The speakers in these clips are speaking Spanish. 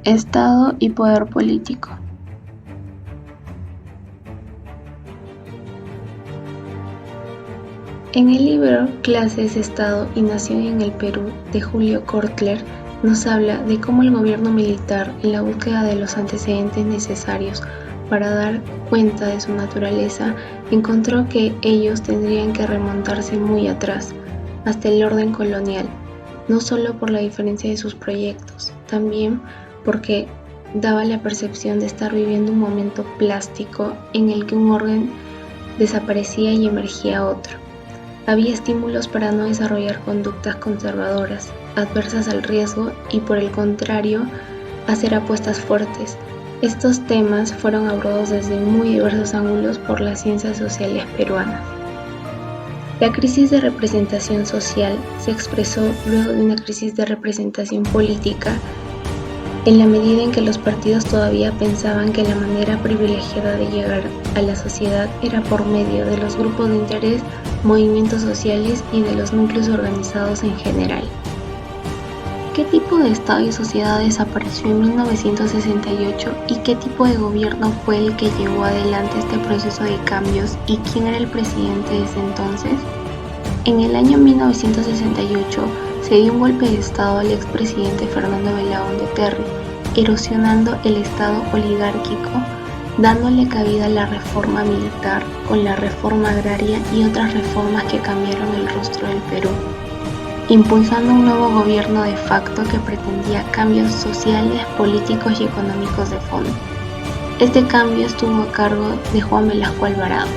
Estado y poder político. En el libro Clases, Estado y Nación en el Perú de Julio Kortler nos habla de cómo el gobierno militar, en la búsqueda de los antecedentes necesarios para dar cuenta de su naturaleza, encontró que ellos tendrían que remontarse muy atrás, hasta el orden colonial, no solo por la diferencia de sus proyectos, también porque daba la percepción de estar viviendo un momento plástico en el que un orden desaparecía y emergía otro. Había estímulos para no desarrollar conductas conservadoras, adversas al riesgo y por el contrario, hacer apuestas fuertes. Estos temas fueron abordados desde muy diversos ángulos por las ciencias sociales peruanas. La crisis de representación social se expresó luego de una crisis de representación política, en la medida en que los partidos todavía pensaban que la manera privilegiada de llegar a la sociedad era por medio de los grupos de interés, movimientos sociales y de los núcleos organizados en general. ¿Qué tipo de Estado y sociedad desapareció en 1968 y qué tipo de gobierno fue el que llevó adelante este proceso de cambios y quién era el presidente de ese entonces? En el año 1968 se dio un golpe de Estado al expresidente Fernando Belaúnde de Terry, erosionando el Estado oligárquico, dándole cabida a la reforma militar con la reforma agraria y otras reformas que cambiaron el rostro del Perú, impulsando un nuevo gobierno de facto que pretendía cambios sociales, políticos y económicos de fondo. Este cambio estuvo a cargo de Juan Velasco Alvarado.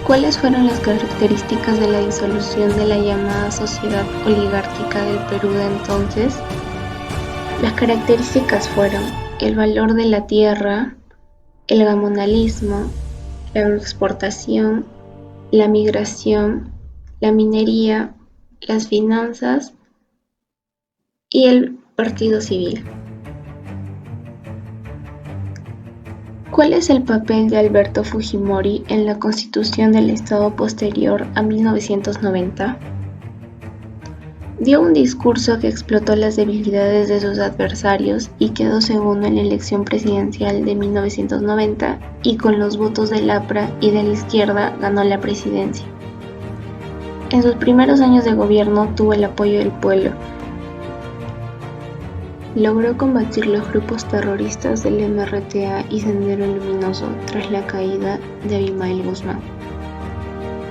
¿Cuáles fueron las características de la disolución de la llamada sociedad oligárquica del Perú de entonces? Las características fueron el valor de la tierra, el gamonalismo, la agroexportación, la migración, la minería, las finanzas y el partido civil. ¿Cuál es el papel de Alberto Fujimori en la constitución del Estado posterior a 1990? Dio un discurso que explotó las debilidades de sus adversarios y quedó segundo en la elección presidencial de 1990 y con los votos del APRA y de la izquierda ganó la presidencia. En sus primeros años de gobierno tuvo el apoyo del pueblo. Logró combatir los grupos terroristas del MRTA y Sendero Luminoso tras la caída de Abimael Guzmán.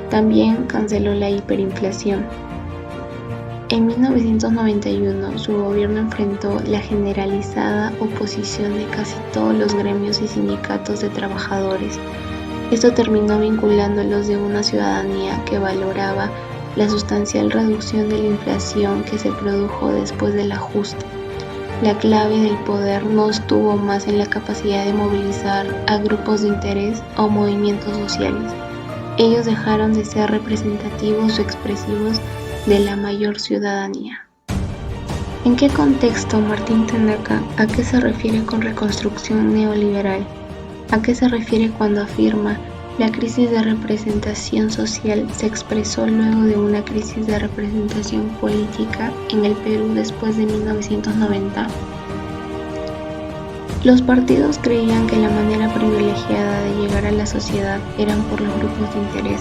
También canceló la hiperinflación. En 1991 su gobierno enfrentó la generalizada oposición de casi todos los gremios y sindicatos de trabajadores. Esto terminó vinculándolos de una ciudadanía que valoraba la sustancial reducción de la inflación que se produjo después del ajuste. La clave del poder no estuvo más en la capacidad de movilizar a grupos de interés o movimientos sociales. Ellos dejaron de ser representativos o expresivos de la mayor ciudadanía. ¿En qué contexto Martín Tanaka a qué se refiere con reconstrucción neoliberal? ¿A qué se refiere cuando afirma la crisis de representación social se expresó luego de una crisis de representación política en el Perú después de 1990? Los partidos creían que la manera privilegiada de llegar a la sociedad eran por los grupos de interés,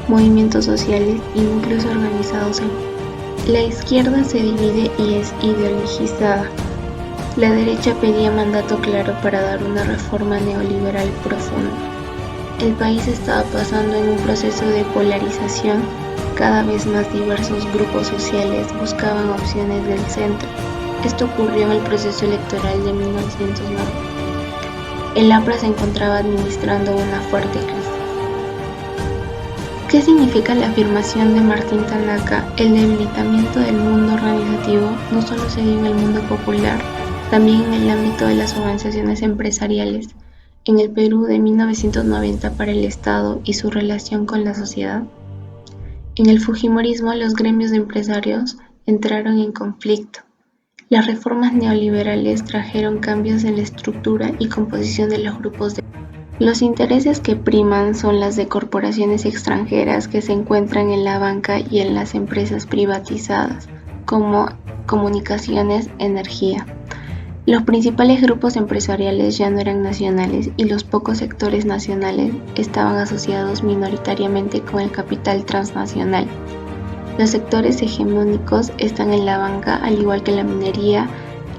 movimientos sociales y núcleos organizados en. La izquierda se divide y es ideologizada. La derecha pedía mandato claro para dar una reforma neoliberal profunda. El país estaba pasando en un proceso de polarización. Cada vez más diversos grupos sociales buscaban opciones del centro. Esto ocurrió en el proceso electoral de 1990. El APRA se encontraba administrando una fuerte crisis. ¿Qué significa la afirmación de Martín Tanaka? El debilitamiento del mundo organizativo no solo se dio en el mundo popular, también en el ámbito de las organizaciones empresariales. En el Perú de 1990 para el Estado y su relación con la sociedad. En el Fujimorismo los gremios de empresarios entraron en conflicto. Las reformas neoliberales trajeron cambios en la estructura y composición de los grupos de. Los intereses que priman son las de corporaciones extranjeras que se encuentran en la banca y en las empresas privatizadas, como comunicaciones, energía. Los principales grupos empresariales ya no eran nacionales y los pocos sectores nacionales estaban asociados minoritariamente con el capital transnacional. Los sectores hegemónicos están en la banca, al igual que la minería,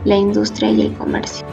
la industria y el comercio.